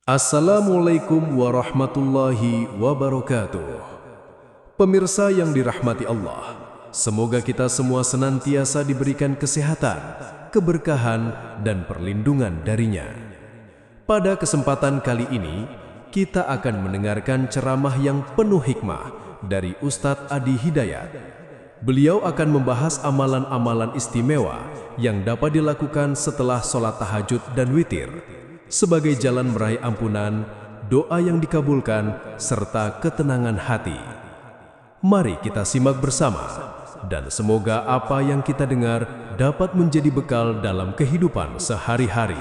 Assalamualaikum warahmatullahi wabarakatuh. Pemirsa yang dirahmati Allah, semoga kita semua senantiasa diberikan kesehatan, keberkahan, dan perlindungan darinya. Pada kesempatan kali ini, kita akan mendengarkan ceramah yang penuh hikmah dari Ustadz Adi Hidayat. Beliau akan membahas amalan-amalan istimewa yang dapat dilakukan setelah sholat tahajud dan witir, sebagai jalan meraih ampunan, doa yang dikabulkan, serta ketenangan hati. Mari kita simak bersama, dan semoga apa yang kita dengar dapat menjadi bekal dalam kehidupan sehari-hari.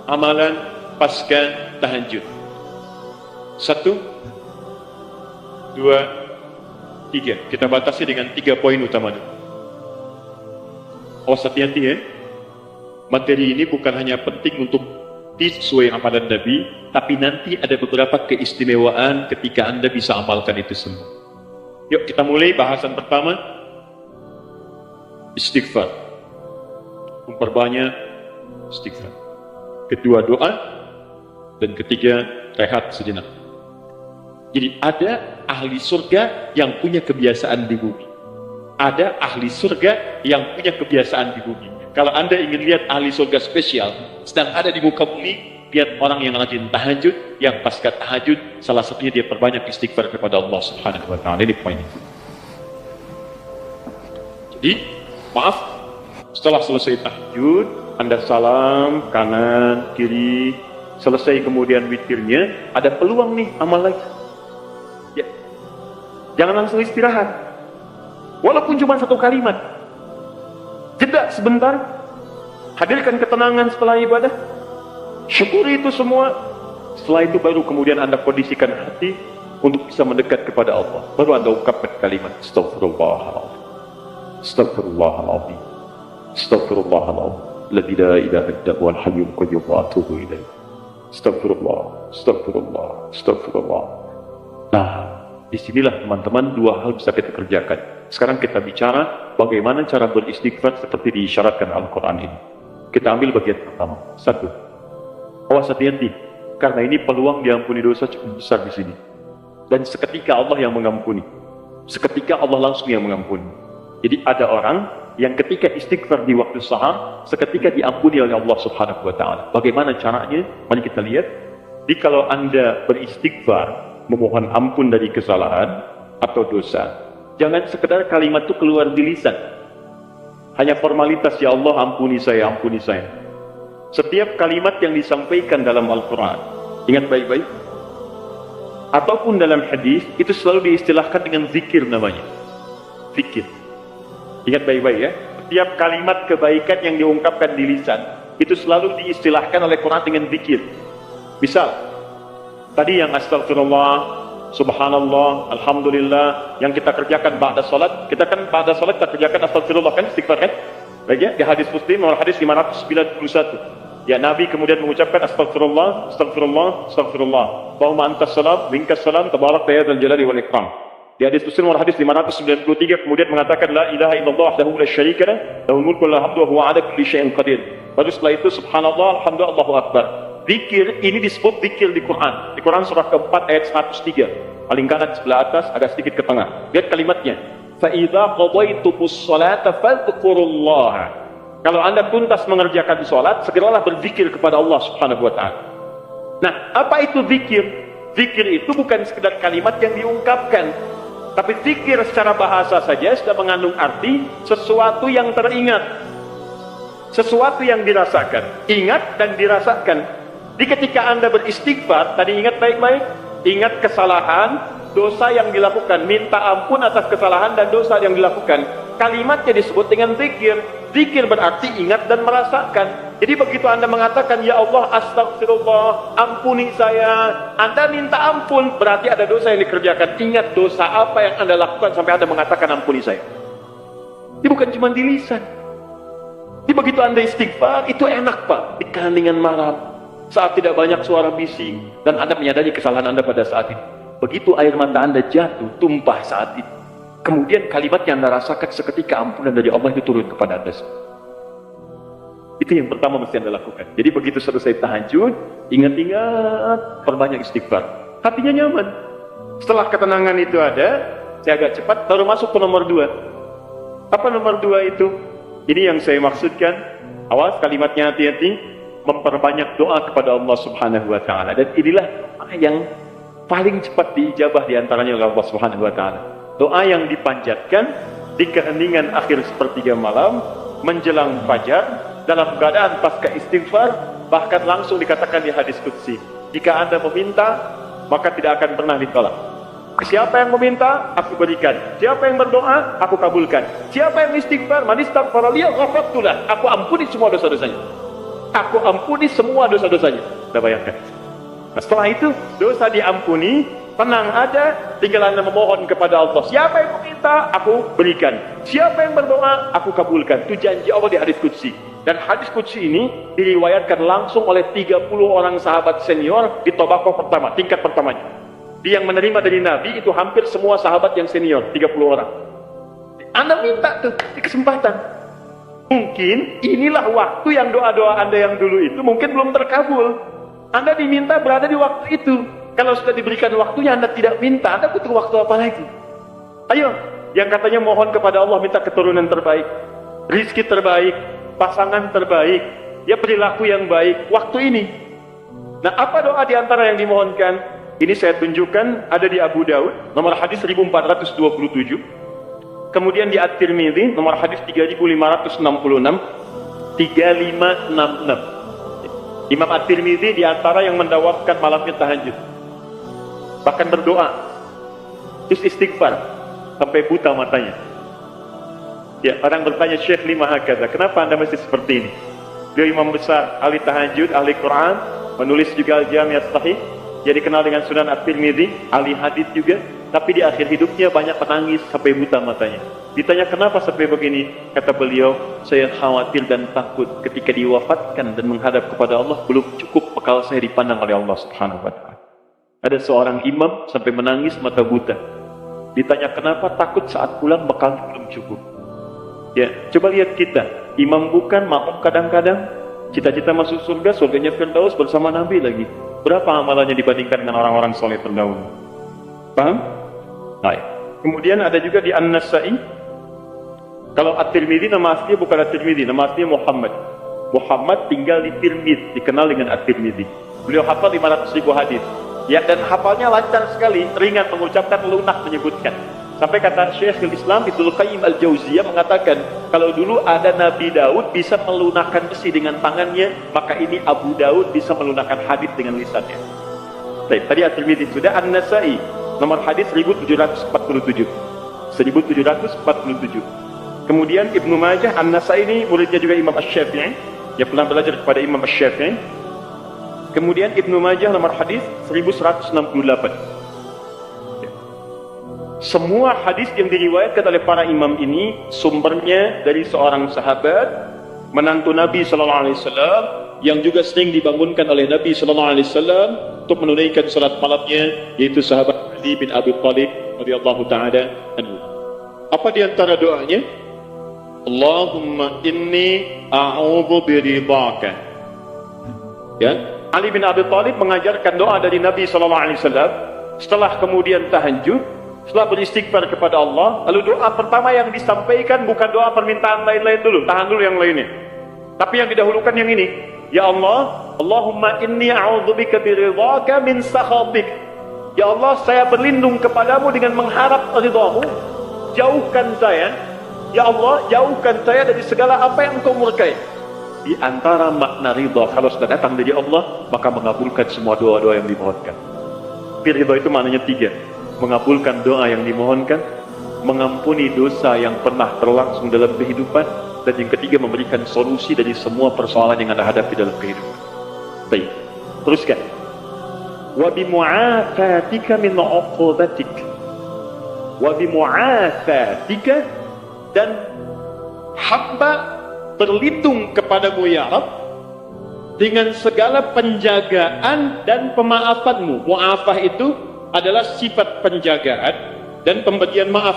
Amalan pasca tahajud. 1, 2, 3. Kita batasi dengan 3 poin utama. Awas hati-hati ya. Materi ini bukan hanya penting untuk sesuai amalan Nabi, tapi nanti ada beberapa keistimewaan ketika Anda bisa amalkan itu semua. Yuk kita mulai bahasan pertama. Istighfar. Memperbanyak istighfar. Kedua doa, dan ketiga rehat sejenak. Jadi ada ahli surga yang punya kebiasaan di bumi. Ada ahli surga yang punya kebiasaan di bumi. Kalau Anda ingin lihat ahli surga spesial sedang ada di muka bumi, lihat orang yang rajin tahajud, yang pasca tahajud salah satunya dia perbanyak istighfar kepada Allah Subhanahu wa taala. Ini poinnya. Jadi, maaf, setelah selesai tahajud, Anda salam kanan, kiri, selesai kemudian witirnya, ada peluang nih amal lagi. Ya. Jangan langsung istirahat. Walaupun cuma 1 kalimat. Jeda sebentar, hadirkan ketenangan setelah ibadah, syukuri itu semua. Setelah itu baru kemudian Anda kondisikan hati untuk bisa mendekat kepada Allah. Baru Anda ungkapkan kalimat Astaghfirullahaladzim, Astaghfirullahaladzim, Astaghfirullahaladzim, Alladzi la ilaha illa huwal hayyul qayyum wa atubu ilaih. Astaghfirullah, Astaghfirullah, Astaghfirullah. Nah, disinilah teman-teman 2 hal bisa kita kerjakan. Sekarang kita bicara bagaimana cara beristighfar seperti diisyaratkan Al-Quran ini. Kita ambil bagian pertama. 1. Awas hati-hati, karena ini peluang diampuni dosa cukup besar di sini. Dan seketika Allah yang mengampuni. Seketika Allah langsung yang mengampuni. Jadi ada orang yang ketika istighfar di waktu sahar, seketika diampuni oleh Allah Subhanahu wa taala. Bagaimana caranya? Mari kita lihat. Jadi kalau Anda beristighfar, memohon ampun dari kesalahan atau dosa, jangan sekedar kalimat itu keluar di lisan. Hanya formalitas, ya Allah ampuni saya, ampuni saya. Setiap kalimat yang disampaikan dalam Al-Quran, ingat baik-baik, ataupun dalam hadis, itu selalu diistilahkan dengan zikir namanya. Zikir. Ingat baik-baik ya. Setiap kalimat kebaikan yang diungkapkan di lisan, itu selalu diistilahkan oleh Quran dengan zikir. Misal, tadi yang astagfirullah, subhanallah, alhamdulillah, yang kita kerjakan ba'da salat, kita kan ba'da salat kita kerjakan astagfirullah kan, istighfar kan? Baik ya, di hadis Muslim nomor hadis 591. Ya, Nabi kemudian mengucapkan astagfirullah, astagfirullah, astagfirullah. Allahumma antas salam, minkas salam, tabarak ya dzal jalali wal ikram. Di hadis Muslim nomor hadis 593 kemudian mengatakan la ilaha illallah wahdahu la syarika lah, lahul mulku wa lahul hamdu wa huwa 'ala kulli syai'in qadir. Baru setelah itu subhanallah, alhamdulillah, Allahu akbar. Zikir ini disebut zikir di Quran. Di Quran surah keempat ayat 103. Paling kanan sebelah atas, agak sedikit ke tengah. Lihat kalimatnya. فَإِذَا قَضَيْتُمُ الصَّلَاةَ فَاذْكُرُوا اللَّهَ. Kalau Anda tuntas mengerjakan salat, segeralah berzikir kepada Allah Subhanahu wa taala. Nah, apa itu zikir? Zikir itu bukan sekedar kalimat yang diungkapkan, tapi zikir secara bahasa saja sudah mengandung arti sesuatu yang teringat, sesuatu yang dirasakan. Ingat dan dirasakan. Jadi ketika Anda beristighfar, tadi ingat baik-baik, ingat kesalahan, dosa yang dilakukan, minta ampun atas kesalahan dan dosa yang dilakukan. Kalimatnya disebut dengan zikir. Zikir berarti ingat dan merasakan. Jadi begitu Anda mengatakan, ya Allah astagfirullah, ampuni saya, Anda minta ampun, berarti ada dosa yang dikerjakan. Ingat dosa apa yang Anda lakukan sampai Anda mengatakan ampuni saya. Ini bukan cuma di lisan. Jadi begitu Anda istighfar, itu enak Pak, di keheningan malam, saat tidak banyak suara bising, dan Anda menyadari kesalahan Anda pada saat itu. Begitu air mata Anda jatuh, tumpah saat itu, kemudian kalimat yang Anda rasakan seketika ampunan dari Allah itu turun kepada Anda. Itu yang pertama mesti Anda lakukan. Jadi begitu selesai tahajud, ingat-ingat, perbanyak istighfar. Hatinya nyaman. Setelah ketenangan itu ada, saya agak cepat, baru masuk ke nomor 2. Apa nomor 2 itu? Ini yang saya maksudkan. Awas kalimatnya hati-hati. Memperbanyak doa kepada Allah Subhanahu wa Ta'ala. Dan inilah doa yang paling cepat diijabah diantaranya oleh Allah Subhanahu wa Ta'ala. Doa yang dipanjatkan di keheningan akhir sepertiga malam, menjelang fajar, dalam keadaan pasca istighfar, bahkan langsung dikatakan di hadis qudsi, jika Anda meminta, maka tidak akan pernah ditolak. Siapa yang meminta, aku berikan. Siapa yang berdoa, aku kabulkan. Siapa yang istighfar, man istaghfara li ghafartu lahu, aku ampuni semua dosa-dosanya. Aku ampuni semua dosa-dosanya. Anda bayangkan. Nah, setelah itu, dosa diampuni, tenang ada, tinggal Anda memohon kepada Allah. Siapa yang meminta, aku berikan. Siapa yang berdoa, aku kabulkan. Itu janji Allah di hadis qudsi. Dan hadis qudsi ini diriwayatkan langsung oleh 30 orang sahabat senior di tabaqah pertama, tingkat pertamanya. Dia yang menerima dari Nabi itu hampir semua sahabat yang senior, 30 orang. Anda minta tuh di kesempatan. Mungkin inilah waktu yang doa-doa Anda yang dulu itu mungkin belum terkabul. Anda diminta berada di waktu itu. Kalau sudah diberikan waktunya Anda tidak minta, Anda butuh waktu apa lagi? Ayo, yang katanya mohon kepada Allah minta keturunan terbaik, rizki terbaik, pasangan terbaik, ya perilaku yang baik, waktu ini. Nah, apa doa diantara yang dimohonkan? Ini saya tunjukkan, ada di Abu Daud, nomor hadis 1427. Kemudian di At-Tirmidzi, nomor hadis 3566, 3566. Imam At-Tirmidzi diantara yang mendawamkan malamnya tahajud. Bahkan berdoa, terus istighfar, sampai buta matanya. Ya, orang bertanya, Syekh lima hakadha, kenapa Anda masih seperti ini? Dia imam besar, ahli tahajud, ahli Quran, menulis juga Al-Jami' As-Sahih, dia dikenal dengan Sunan At-Tirmidzi, ahli hadis juga, tapi di akhir hidupnya banyak menangis sampai buta matanya. Ditanya kenapa sampai begini? Kata beliau, saya khawatir dan takut ketika diwafatkan dan menghadap kepada Allah, belum cukup bekal saya dipandang oleh Allah Subhanahu wa Ta'ala. Ada seorang imam sampai menangis mata buta. Ditanya kenapa? Takut saat pulang bekal belum cukup. Ya, coba lihat kita, imam bukan, makmum kadang-kadang, cita-cita masuk surga, surganya Firdaus bersama Nabi lagi. Berapa amalannya dibandingkan dengan orang-orang soleh terdahulu? Paham? Baik. Kemudian ada juga di An-Nasa'i. Kalau At-Tirmidzi nama aslinya bukan At-Tirmidzi, nama aslinya Muhammad. Muhammad tinggal di Tirmidz, dikenal dengan At-Tirmidzi. Beliau hafal 500.000 hadis. Ya, dan hafalnya lancar sekali, ringan mengucapkan, lunak menyebutkan. Sampai kata Syekhul Islam Ibnu Qayyim Al-Jauziyah mengatakan, kalau dulu ada Nabi Daud bisa melunakkan besi dengan tangannya, maka ini Abu Daud bisa melunakkan hadis dengan lisannya. Baik, tadi At-Tirmidzi sudah. An-Nasa'i nomor hadis 1747. 1747. Kemudian Ibnu Majah, An-Nasa'i ini muridnya juga Imam Asy-Syafi'i, yang pernah belajar kepada Imam Asy-Syafi'i. Kemudian Ibnu Majah nomor hadis 1168. Semua hadis yang diriwayatkan oleh para imam ini sumbernya dari seorang sahabat, menantu Nabi sallallahu alaihi wasallam, yang juga sering dibangunkan oleh Nabi sallallahu alaihi wasallam untuk menunaikan salat malamnya, yaitu sahabat Ali bin Abi Thalib radhiyallahu taala anhu. Apa di antara doanya? Allahumma inni a'udzu biridhaka. Ya, Ali bin Abi Thalib mengajarkan doa dari Nabi sallallahu alaihi wasallam setelah kemudian tahajud. Setelah beristighfar kepada Allah, lalu doa pertama yang disampaikan bukan doa permintaan lain-lain dulu, tahan dulu yang lainnya. Tapi yang didahulukan yang ini, ya Allah, Allahumma inni a'udzubika biridhaka min sakhatik. Ya Allah, saya berlindung kepadamu dengan mengharap ridhamu. Jauhkan saya, ya Allah, jauhkan saya dari segala apa yang Engkau murkai. Di antara makna ridha, kalau sudah datang dari Allah, maka mengabulkan semua doa-doa yang dimohonkan. Ridha itu maknanya 3. Mengabulkan doa yang dimohonkan, mengampuni dosa yang pernah berlangsung dalam kehidupan, dan yang ketiga memberikan solusi dari semua persoalan yang Anda hadapi dalam kehidupan. Baik, teruskan. Wa bimu'afatika min 'uqubatik. Wa bimu'afatika, dan hamba berlindung kepadamu ya Rabb dengan segala penjagaan dan pemaafanmu. Mu'afah itu adalah sifat penjagaan dan pemberian maaf.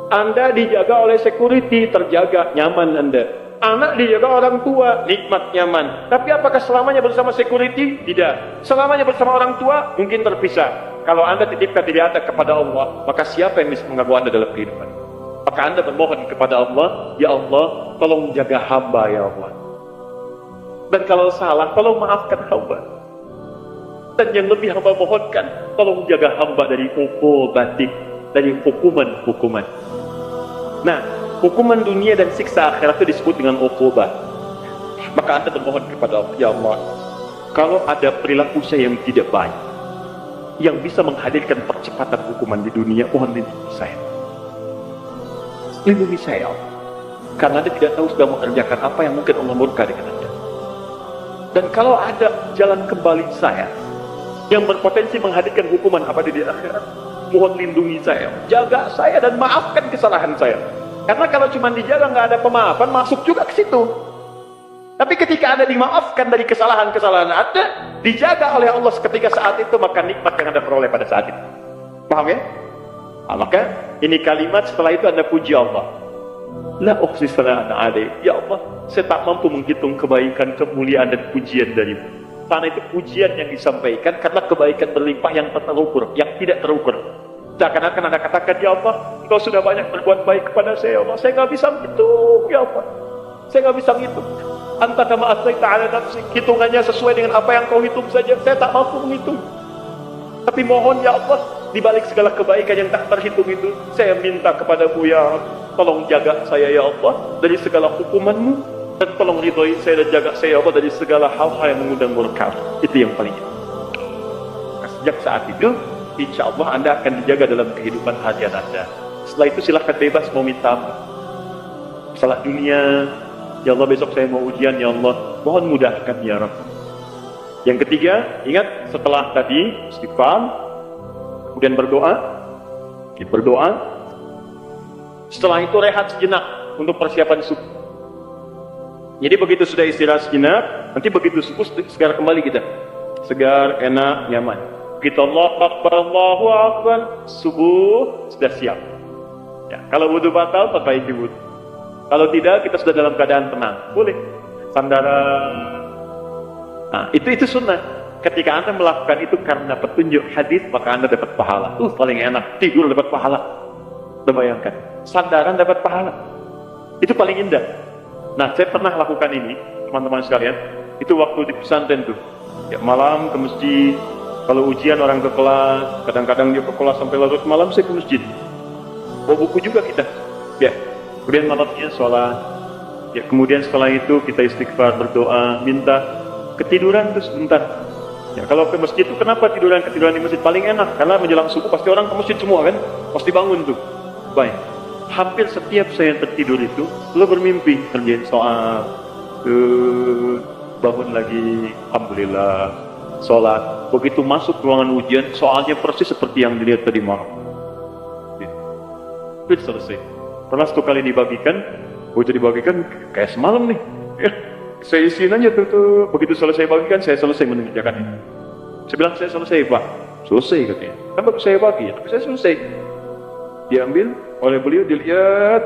Anda dijaga oleh security, terjaga, nyaman Anda. Anak dijaga orang tua, nikmat, nyaman. Tapi apakah selamanya bersama security? Tidak. Selamanya bersama orang tua, mungkin terpisah. Kalau Anda titipkan diri Anda kepada Allah, maka siapa yang bisa mengganggu Anda dalam kehidupan? Maka Anda bermohon kepada Allah, ya Allah, tolong jaga hamba ya Allah. Dan kalau salah, tolong maafkan hamba. Dan yang lebih hamba mohonkan, tolong jaga hamba dari batik, dari hukuman-hukuman. Nah, hukuman dunia dan siksa akhirat itu disebut dengan uqubah. Maka Anda bermohon kepada Allah, ya Allah, kalau ada perilaku saya yang tidak baik, yang bisa menghadirkan percepatan hukuman di dunia, mohon lindungi saya. Lindungi saya, Allah. Karena Anda tidak tahu sedang mengerjakan apa yang mungkin Allah murka dengan Anda. Dan kalau ada jalan kembali saya yang berpotensi menghadirkan hukuman abadi di akhirat, mohon lindungi saya, jaga saya dan maafkan kesalahan saya. Karena kalau cuma dijaga nggak ada pemaafan, masuk juga ke situ. Tapi ketika Anda dimaafkan dari kesalahan-kesalahan Anda, dijaga oleh Allah ketika saat itu, maka nikmat yang Anda peroleh pada saat itu. Paham ya? Nah, maka ini kalimat setelah itu Anda puji Allah. La uqsi sana'an alaik. Ya Allah, saya tak mampu menghitung kebaikan, kemuliaan dan pujian darimu. Karena itu pujian yang disampaikan karena kebaikan berlimpah yang tak terukur, yang tidak terukur. Seakan-akan Anda katakan, ya Allah, Engkau sudah banyak berbuat baik kepada saya, ya Allah. Saya nggak bisa menghitung, ya Allah. Saya nggak bisa menghitung. Anta kama asnaita ala nafsi. Hitungannya sesuai dengan apa yang Kau hitung saja. Saya tak mampu menghitung. Tapi mohon, ya Allah, di balik segala kebaikan yang tak terhitung itu, saya minta kepadamu, ya Allah, tolong jaga saya, ya Allah, dari segala hukuman-Mu, dan tolong ridhoi saya dan jaga saya, ya Allah, dari segala hal-hal yang mengundang murka. Itu yang paling penting. Nah, sejak saat itu, insya Allah Anda akan dijaga dalam kehidupan harian Anda. Setelah itu silahkan bebas mau minta apa. Masalah dunia, ya Allah besok saya mau ujian, ya Allah, mohon mudahkan ya Rabb. Yang ketiga, ingat setelah tadi istighfar, kemudian berdoa. Setelah itu rehat sejenak untuk persiapan subuh. Jadi begitu sudah istirahat sejenak, nanti begitu subuh segar kembali kita. Segar, enak, nyaman. Begitu Allahu Akbar, subuh sudah siap. Ya, kalau wudu batal, perbaiki wudu. Kalau tidak, kita sudah dalam keadaan tenang. Boleh. Sandaran. Nah, itu sunnah. Ketika Anda melakukan itu karena petunjuk hadis, maka Anda dapat pahala. Paling enak. Tidur dapat pahala. Anda bayangkan. Sandaran dapat pahala. Itu paling indah. Nah, saya pernah lakukan ini, teman-teman sekalian. Itu waktu di pesantren tuh. Ya, malam ke masjid. Kalau ujian orang ke kelas, kadang-kadang dia ke kelas sampai larut malam, saya ke masjid. Bawa buku juga kita. Ya. Kemudian malamnya sholat. Ya, kemudian setelah itu kita istighfar, berdoa, minta. Ketiduran terus sebentar. Ya, kalau ke masjid itu kenapa tiduran di masjid paling enak? Karena menjelang subuh pasti orang ke masjid semua kan? Pasti bangun tuh. Baik. Hampir setiap saya tertidur itu, lo bermimpi kerjain soal, bangun lagi, alhamdulillah, sholat. Begitu masuk ruangan ujian, soalnya persis seperti yang dilihat tadi malam. Itu selesai. Pernah satu kali dibagikan, kayak semalam nih. Ya, saya isiin aja tuh. Begitu selesai bagikan, saya selesai mengerjakan ini. Saya bilang, saya selesai Pak. Selesai katanya. Kan baru saya bagi, tapi saya selesai. Diambil oleh beliau, dilihat.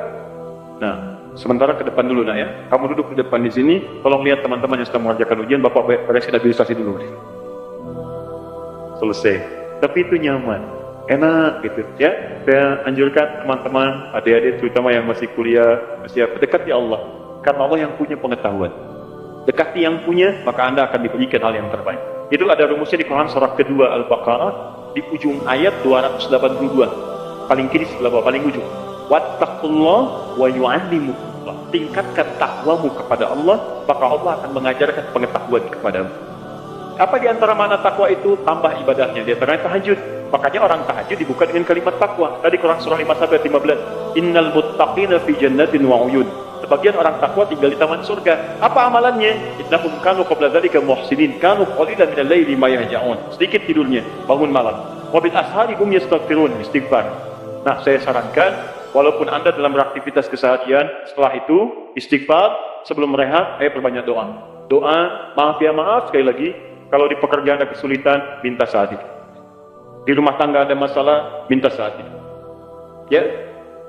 Nah, sementara ke depan dulu nak ya. Kamu duduk di depan di sini. Tolong lihat teman-teman yang sedang mengerjakan ujian. Bapak beresin administrasi dulu. Selesai. Tapi itu nyaman, enak gitu ya. Saya anjurkan teman-teman, adik-adik terutama yang masih kuliah, masih dekati Allah. Karena Allah yang punya pengetahuan. Dekati yang punya, maka Anda akan diberikan hal yang terbaik. Itu ada rumusnya di Quran surah kedua Al-Baqarah di ujung ayat 282. Paling kiri sebelah bawah, paling ujung. Wattaqullah wa yu'allimukumullah. Tingkatkan takwamu kepada Allah, maka Allah akan mengajarkan pengetahuan kepadamu. Apa di antara makna takwa itu? Tambah ibadahnya. Di antaranya tahajud. Makanya orang tahajud dibuka dengan kalimat takwa. Tadi Quran surah 5-15. Innal muttaqina fi jannatin wa uyun. Sebagian orang takwa tinggal di taman surga. Apa amalannya? Innahum kanu qabla dzalika muhsinin, kanu qalilan minal laili ma yahja'un. Sedikit tidurnya, bangun malam. Wa bil ashari hum yastaghfirun, istighfar. Nah, saya sarankan walaupun Anda dalam beraktivitas keseharian, setelah itu istighfar, sebelum rehat, ayo perbanyak doa. Doa, maaf ya maaf sekali lagi. Kalau di pekerjaan ada kesulitan, minta saat itu. Di rumah tangga ada masalah, minta saat itu. Ya,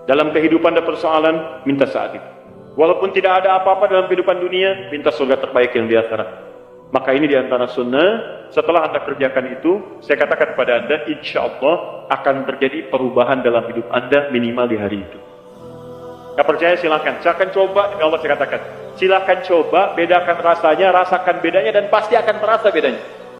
dalam kehidupan ada persoalan, minta saat itu. Walaupun tidak ada apa-apa dalam kehidupan dunia, minta surga terbaik yang di akhirat. Maka ini diantara sunnah. Setelah Anda kerjakan itu, saya katakan kepada Anda, insya Allah akan terjadi perubahan dalam hidup Anda minimal di hari itu. Gak percaya silakan, silakan coba. Demi Allah saya katakan, silakan coba, bedakan rasanya, rasakan bedanya, dan pasti akan terasa bedanya.